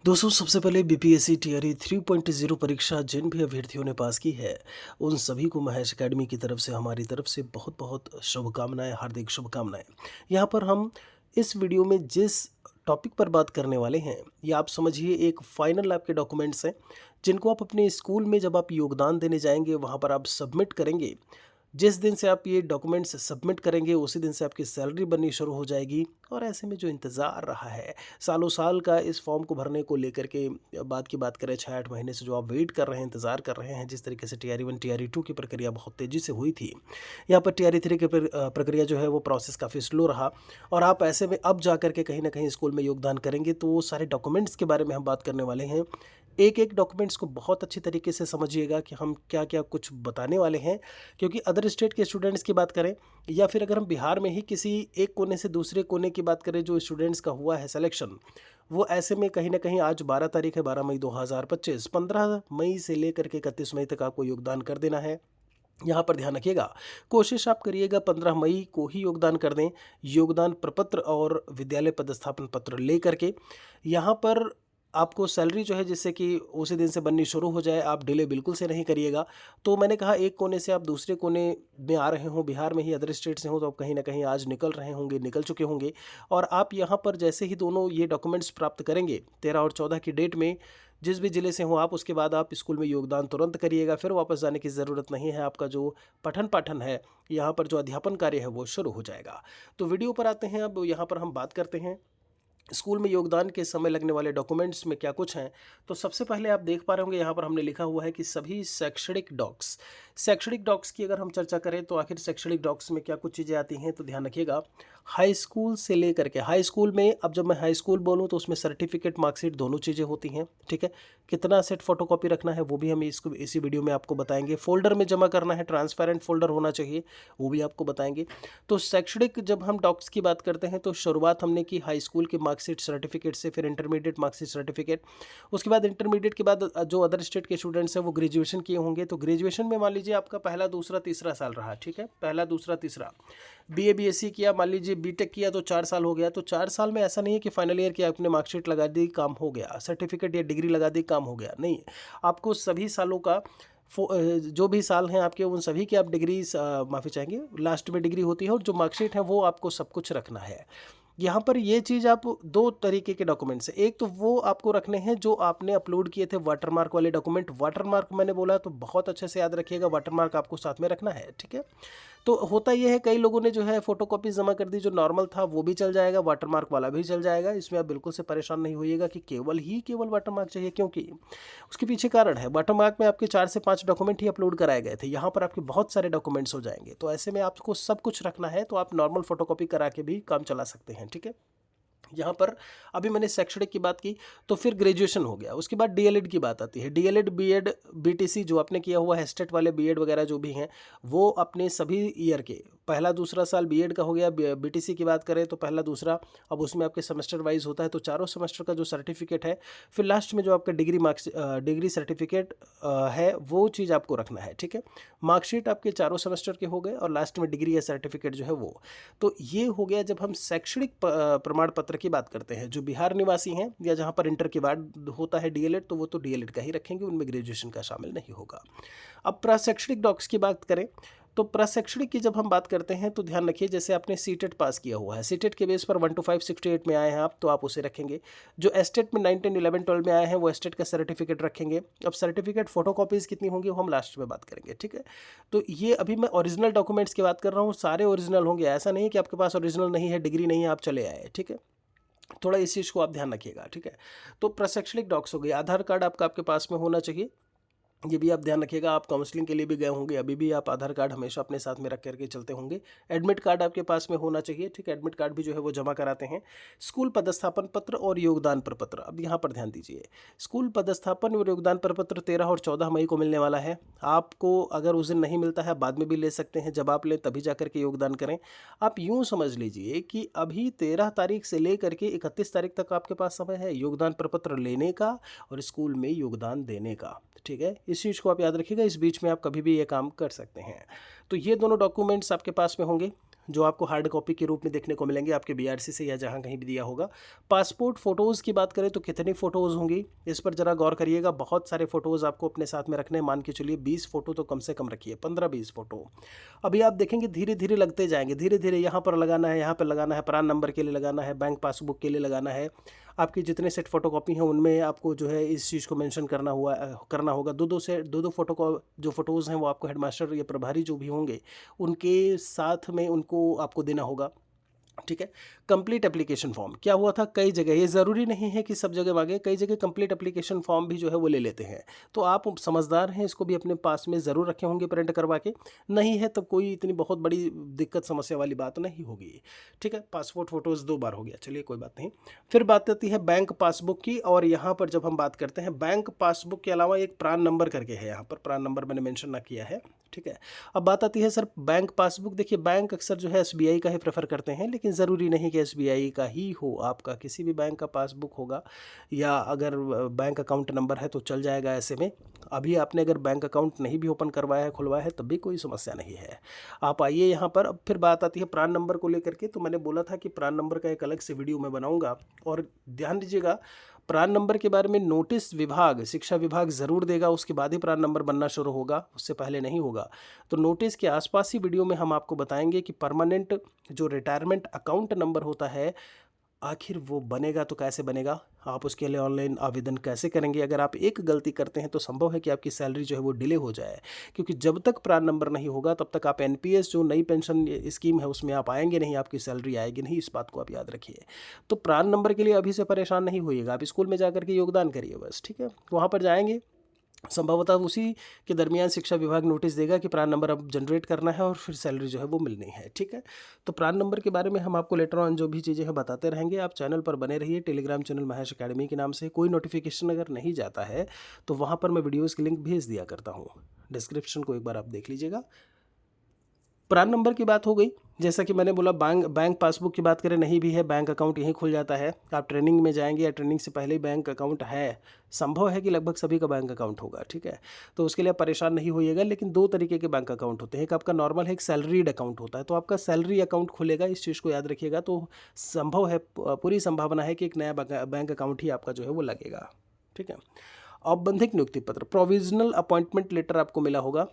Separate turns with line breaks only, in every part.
दोस्तों, सबसे पहले बीपीएससी टीआरई 3.0 परीक्षा जिन भी अभ्यर्थियों ने पास की है, उन सभी को महेश अकेडमी की तरफ से हमारी तरफ से बहुत बहुत शुभकामनाएं, हार्दिक शुभकामनाएं। यहाँ पर हम इस वीडियो में जिस टॉपिक पर बात करने वाले हैं, ये आप समझिए एक फाइनल आपके डॉक्यूमेंट्स हैं, जिनको आप अपने स्कूल में जब आप योगदान देने जाएंगे वहाँ पर आप सबमिट करेंगे। जिस दिन से आप ये डॉक्यूमेंट्स सबमिट करेंगे उसी दिन से आपकी सैलरी बननी शुरू हो जाएगी। और ऐसे में जो इंतज़ार रहा है सालों साल का इस फॉर्म को भरने को लेकर के, बात की बात करें 6-8 महीने से जो आप वेट कर रहे हैं, इंतज़ार कर रहे हैं, जिस तरीके से टीआरई 1 टीआरई 2 की प्रक्रिया बहुत तेज़ी से हुई थी, यहाँ पर टीआरई 3 की प्रक्रिया जो है वो प्रोसेस काफ़ी स्लो रहा। और आप ऐसे में अब जा करके कहीं ना कहीं स्कूल में योगदान करेंगे तो वो सारे डॉक्यूमेंट्स के बारे में हम बात करने वाले हैं। एक एक डॉक्यूमेंट्स को बहुत अच्छी तरीके से समझिएगा कि हम क्या क्या कुछ बताने वाले हैं। क्योंकि अदर स्टेट के स्टूडेंट्स की बात करें या फिर अगर हम बिहार में ही किसी एक कोने से दूसरे कोने की बात करें जो स्टूडेंट्स का हुआ है सिलेक्शन, वो ऐसे में कहीं ना कहीं आज 12 तारीख है, 12 मई 2025, 15 मई से लेकर के 31 मई तक आपको योगदान कर देना है। यहाँ पर ध्यान रखिएगा, कोशिश आप करिएगा 15 मई को ही योगदान कर दें। योगदान प्रपत्र और विद्यालय पदस्थापन पत्र ले करके यहाँ पर आपको सैलरी जो है जिससे कि उसी दिन से बननी शुरू हो जाए, आप डिले बिल्कुल से नहीं करिएगा। तो मैंने कहा एक कोने से आप दूसरे कोने में आ रहे हों, बिहार में ही अदर स्टेट से हों, तो आप कहीं ना कहीं आज निकल रहे होंगे, निकल चुके होंगे। और आप यहाँ पर जैसे ही दोनों ये डॉक्यूमेंट्स प्राप्त करेंगे 13 और 14 की डेट में, जिस भी ज़िले से हो आप, उसके बाद आप स्कूल में योगदान तुरंत करिएगा। फिर वापस जाने की ज़रूरत नहीं है, आपका जो पठन पाठन है, यहाँ पर जो अध्यापन कार्य है वो शुरू हो जाएगा। तो वीडियो पर आते हैं, अब यहाँ पर हम बात करते हैं स्कूल में योगदान के समय लगने वाले डॉक्यूमेंट्स में क्या कुछ हैं। तो सबसे पहले आप देख पा रहे होंगे यहाँ पर हमने लिखा हुआ है कि सभी शैक्षणिक डॉक्स की अगर हम चर्चा करें तो आखिर शैक्षणिक डॉक्स में क्या कुछ चीज़ें आती हैं, तो ध्यान रखिएगा। हाई स्कूल से लेकर के, हाई स्कूल में, अब जब मैं हाई स्कूल बोलूँ तो उसमें सर्टिफिकेट, मार्कशीट दोनों चीज़ें होती हैं, ठीक है। कितना सेट फोटोकॉपी रखना है वो भी हम इसको इसी वीडियो में आपको बताएंगे। फोल्डर में जमा करना है, ट्रांसपेरेंट फोल्डर होना चाहिए, वो भी आपको बताएंगे। तो शैक्षणिक जब हम डॉक्स की बात करते हैं तो शुरुआत हमने की हाई स्कूल के मार्कशीट सर्टिफिकेट से, फिर इंटरमीडिएट मार्कशीट सर्टिफिकेट। उसके बाद इंटरमीडिएट के बाद जो अदर स्टेट के स्टूडेंट्स हैं वो ग्रेजुएशन किए होंगे, तो ग्रेजुएशन में मान लीजिए आपका पहला दूसरा तीसरा साल रहा, ठीक है, पहला दूसरा तीसरा। बीए बीएससी किया, मान लीजिए बीटेक किया तो 4 साल हो गया। तो 4 साल में ऐसा नहीं है कि फाइनल ईयर की आपने मार्कशीट लगा दी काम हो गया, सर्टिफिकेट या डिग्री लगा दी काम हो गया, नहीं। आपको सभी सालों का जो भी साल हैं आपके, उन सभी की आप डिग्री, माफ़ी चाहेंगे, लास्ट में डिग्री होती है, और जो मार्कशीट है वो आपको सब कुछ रखना है। यहाँ पर ये चीज़, आप दो तरीके के डॉक्यूमेंट्स हैं। एक तो वो आपको रखने हैं जो आपने अपलोड किए थे वाटरमार्क वाले डॉक्यूमेंट। वाटरमार्क मैंने बोला तो बहुत अच्छे से याद रखिएगा, वाटरमार्क आपको साथ में रखना है, ठीक है। तो होता ये है, कई लोगों ने जो है फोटोकॉपी जमा कर दी, जो नॉर्मल था वो भी चल जाएगा, वाटरमार्क वाला भी चल जाएगा। इसमें आप बिल्कुल से परेशान नहीं होइएगा कि केवल वाटरमार्क चाहिए, क्योंकि उसके पीछे कारण है। वाटरमार्क में आपके 4 से 5 डॉक्यूमेंट ही अपलोड कराए गए थे, यहाँ पर आपके बहुत सारे डॉक्यूमेंट्स हो जाएंगे। तो ऐसे में आपको सब कुछ रखना है, तो आप नॉर्मल फोटोकॉपी करा के भी काम चला सकते हैं, ठीक है। यहाँ पर अभी मैंने शैक्षणिक की बात की, तो फिर ग्रेजुएशन हो गया। उसके बाद डीएलएड की बात आती है। डीएलएड, बीएड, बीटीसी जो आपने किया हुआ है, स्टेट वाले बीएड वगैरह जो भी हैं, वो अपने सभी ईयर के पहला दूसरा साल बीएड का हो गया। बीटीसी की बात करें तो पहला दूसरा, अब उसमें आपके सेमेस्टर वाइज होता है, तो चारों सेमेस्टर का जो सर्टिफिकेट है, फिर लास्ट में जो आपका डिग्री सर्टिफिकेट है, वो चीज़ आपको रखना है, ठीक है। मार्कशीट आपके चारों सेमेस्टर के हो गए, और लास्ट में डिग्री या सर्टिफिकेट जो है वो। तो ये हो गया जब हम शैक्षणिक प्रमाण पत्र की बात करते हैं। जो बिहार निवासी हैं या जहाँ पर इंटर के बाद होता है डीएलएड, तो वो तो डीएलएड का ही रखेंगे, उनमें ग्रेजुएशन का शामिल नहीं होगा। अब प्रशैक्षणिक डॉक्स की बात करें तो प्रशैक्षणिक की जब हम बात करते हैं तो ध्यान रखिए, जैसे आपने सीटेट पास किया हुआ है, सीटेट के बेस पर 1 to 5 68 में आए हैं आप, तो आप उसे रखेंगे। जो एस्टेट में 9, 10, 11, 12 में आए हैं वो एस्टेट का सर्टिफिकेट रखेंगे। अब सर्टिफिकेट फोटोकॉपीज़ कितनी होंगी वो हम लास्ट में बात करेंगे, ठीक है। तो ये अभी मैं ओरिजिनल डॉक्यूमेंट्स की बात कर रहा हूँ, सारे ओरिजिनल होंगे, ऐसा नहीं है कि आपके पास ओरिजिनल नहीं है, डिग्री नहीं है, आप चले आए, ठीक है। थोड़ा इस चीज़ को आप ध्यान रखिएगा, ठीक है। तो प्रशैक्षणिक डॉक्स हो गई। आधार कार्ड आपका आपके पास में होना चाहिए, ये भी आप ध्यान रखिएगा। आप काउंसलिंग के लिए भी गए होंगे, अभी भी आप आधार कार्ड हमेशा अपने साथ में रख करके चलते होंगे। एडमिट कार्ड आपके पास में होना चाहिए, ठीक है। एडमिट कार्ड भी जो है वो जमा कराते हैं। स्कूल पदस्थापन पत्र और योगदान प्रपत्र, अब यहाँ पर ध्यान दीजिए। स्कूल पदस्थापन और योगदान प्रपत्र 13 और 14 मई को मिलने वाला है आपको। अगर उस दिन नहीं मिलता है, बाद में भी ले सकते हैं, जब आप लें तभी जा करके योगदान करें। आप यूँ समझ लीजिए कि अभी 13 तारीख से ले करके 31 तारीख तक आपके पास समय है योगदान प्रपत्र लेने का और स्कूल में योगदान देने का, ठीक है। इस चीज़ को आप याद रखिएगा, इस बीच में आप कभी भी ये काम कर सकते हैं। तो ये दोनों डॉक्यूमेंट्स आपके पास में होंगे। जो आपको हार्ड कॉपी के रूप में देखने को मिलेंगे आपके बीआरसी से या जहाँ कहीं भी दिया होगा। पासपोर्ट फ़ोटोज़ की बात करें तो कितनी फ़ोटोज़ होंगी, इस पर ज़रा गौर करिएगा। बहुत सारे फ़ोटोज़ आपको अपने साथ में रखने हैं, मान के चलिए 20 फ़ोटो तो कम से कम रखिए, 15-20 फ़ोटो। अभी आप देखेंगे धीरे धीरे लगते जाएंगे, धीरे धीरे यहाँ पर लगाना है, यहाँ पर लगाना है, प्रान नंबर के लिए लगाना है, बैंक पासबुक के लिए लगाना है। आपकी जितने सेट फ़ोटोकॉपी हैं उनमें आपको जो है इस चीज़ को मेंशन करना होगा। दो फ़ोटो को जो फ़ोटोज़ हैं वो आपको हेडमास्टर या प्रभारी जो भी होंगे उनके साथ में उनको आपको देना होगा। ठीक है। कंप्लीट एप्लीकेशन फॉर्म क्या हुआ था, कई जगह, ये ज़रूरी नहीं है कि सब जगह मांगे, कई जगह कंप्लीट एप्लीकेशन फॉर्म भी जो है वो ले लेते हैं। तो आप समझदार हैं, इसको भी अपने पास में ज़रूर रखे होंगे प्रिंट करवा के। नहीं है तो कोई इतनी बहुत बड़ी दिक्कत समस्या वाली बात नहीं होगी। ठीक है। पासपोर्ट फ़ोटोज़ 2 बार हो गया, चलिए कोई बात नहीं। फिर बात आती है बैंक पासबुक की, और यहाँ पर जब हम बात करते हैं बैंक पासबुक के अलावा एक प्रान नंबर करके है, यहाँ पर प्रान नंबर मैंने मेंशन ना किया है। ठीक है। अब बात आती है सर बैंक पासबुक। देखिए बैंक अक्सर जो है एसबीआई का ही प्रेफर करते हैं, लेकिन ज़रूरी नहीं कि एसबीआई का ही हो, आपका किसी भी बैंक का पासबुक होगा, या अगर बैंक अकाउंट नंबर है तो चल जाएगा। ऐसे में अभी आपने अगर बैंक अकाउंट नहीं भी ओपन करवाया है, खुलवाया है, तब भी कोई समस्या नहीं है। आप आइए यहाँ पर। अब फिर बात आती है प्रान नंबर को लेकर के, तो मैंने बोला था कि प्रान नंबर का एक अलग से वीडियो मैं बनाऊँगा, और ध्यान दीजिएगा प्रान नंबर के बारे में नोटिस विभाग, शिक्षा विभाग ज़रूर देगा, उसके बाद ही प्रान नंबर बनना शुरू होगा, उससे पहले नहीं होगा। तो नोटिस के आसपास ही वीडियो में हम आपको बताएंगे कि परमानेंट जो रिटायरमेंट अकाउंट नंबर होता है, आखिर वो बनेगा तो कैसे बनेगा, आप उसके लिए ऑनलाइन आवेदन कैसे करेंगे। अगर आप एक गलती करते हैं तो संभव है कि आपकी सैलरी जो है वो डिले हो जाए, क्योंकि जब तक प्रान नंबर नहीं होगा तब तक आप एनपीएस जो नई पेंशन स्कीम है उसमें आप आएंगे नहीं, आपकी सैलरी आएगी नहीं, इस बात को आप याद रखिए। तो प्रान नंबर के लिए अभी से परेशान नहीं होइएगा, आप स्कूल में जाकर के योगदान करिए बस। ठीक है। वहाँ पर जाएंगे, संभवतः उसी के दरमियान शिक्षा विभाग नोटिस देगा कि प्रान नंबर अब जनरेट करना है और फिर सैलरी जो है वो मिलनी है। ठीक है। तो प्रान नंबर के बारे में हम आपको लेटर ऑन जो भी चीज़ें हैं बताते रहेंगे। आप चैनल पर बने रहिए, टेलीग्राम चैनल महेश अकेडमी के नाम से। कोई नोटिफिकेशन अगर नहीं जाता है तो वहाँ पर मैं वीडियोज़ की लिंक भेज दिया करता हूँ, डिस्क्रिप्शन को एक बार आप देख लीजिएगा। प्रान नंबर की बात हो गई, जैसा कि मैंने बोला बैंक पासबुक की बात करें, नहीं भी है बैंक अकाउंट यहीं खुल जाता है। आप ट्रेनिंग में जाएंगे या ट्रेनिंग से पहले ही बैंक अकाउंट है, संभव है कि लगभग सभी का बैंक अकाउंट होगा। ठीक है। तो उसके लिए आप परेशान नहीं होइएगा, लेकिन 2 तरीके के बैंक अकाउंट होते हैं, एक आपका नॉर्मल है, एक सैलरीड अकाउंट होता है। तो आपका सैलरी अकाउंट खुलेगा, इस चीज़ को याद रखिएगा। तो संभव है, पूरी संभावना है कि एक नया बैंक अकाउंट ही आपका जो है वो लगेगा। ठीक है। औपबंधिक नियुक्ति पत्र, प्रोविजनल अपॉइंटमेंट लेटर आपको मिला होगा,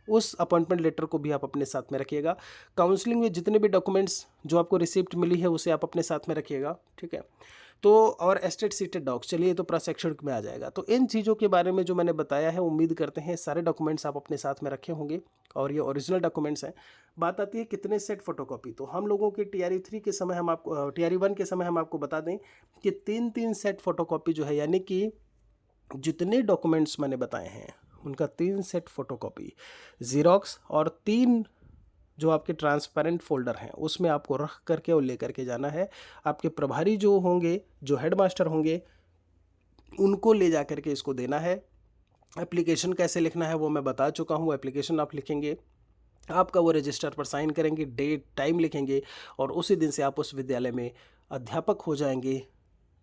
उस अपॉइंटमेंट लेटर को भी आप अपने साथ में रखिएगा। काउंसलिंग में जितने भी डॉक्यूमेंट्स जो आपको रिसिप्ट मिली है उसे आप अपने साथ में रखिएगा। ठीक है। तो और एस्टेट सीटेड डॉक्स, चलिए तो प्रशैक्षणिक में आ जाएगा। तो इन चीज़ों के बारे में जो मैंने बताया है, उम्मीद करते हैं सारे डॉक्यूमेंट्स आप अपने साथ में रखे होंगे, और ये ओरिजिनल डॉक्यूमेंट्स हैं। बात आती है कितने सेट फोटोकॉपी, तो हम लोगों के TRE 3 के समय हम आपको TRE 1 के समय हम आपको बता दें कि 3-3 सेट फोटोकॉपी जो है, यानी कि जितने डॉक्यूमेंट्स मैंने बताए हैं उनका 3 सेट फोटोकॉपी ज़ेरॉक्स, और 3 जो आपके ट्रांसपेरेंट फोल्डर हैं उसमें आपको रख करके और ले करके जाना है। आपके प्रभारी जो होंगे, जो हेडमास्टर होंगे, उनको ले जा करके इसको देना है। एप्लीकेशन कैसे लिखना है वो मैं बता चुका हूँ। एप्लीकेशन आप लिखेंगे, आपका वो रजिस्टर पर साइन करेंगे, डेट टाइम लिखेंगे, और उसी दिन से आप उस विद्यालय में अध्यापक हो जाएंगे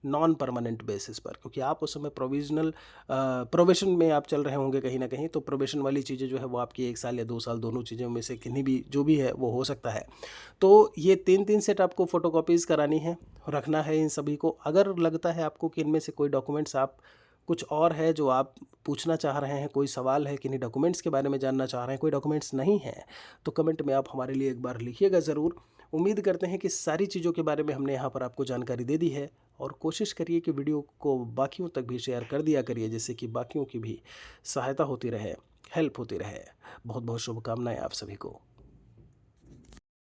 नॉन परमानेंट बेसिस पर, क्योंकि आप उस समय प्रोबेशन में आप चल रहे होंगे कहीं ना कहीं। तो प्रोबेशन वाली चीज़ें जो है वो आपकी 1 साल या 2 साल, दोनों चीज़ों में से किन्हीं भी जो भी है वो हो सकता है। तो ये 3-3 सेट आपको फ़ोटोकॉपीज़ करानी है, रखना है इन सभी को। अगर लगता है आपको कि इनमें से कोई डॉक्यूमेंट्स आप कुछ और है जो आप पूछना चाह रहे हैं, कोई सवाल है, किन्हीं डॉक्यूमेंट्स के बारे में जानना चाह रहे हैं, कोई डॉक्यूमेंट्स नहीं हैं, तो कमेंट में आप हमारे लिए एक बार लिखिएगा ज़रूर। उम्मीद करते हैं कि सारी चीज़ों के बारे में हमने यहाँ पर आपको जानकारी दे दी है, और कोशिश करिए कि वीडियो को बाकियों तक भी शेयर कर दिया करिए, जिससे कि बाकियों की भी सहायता होती रहे, हेल्प होती रहे। बहुत बहुत शुभकामनाएं आप सभी को।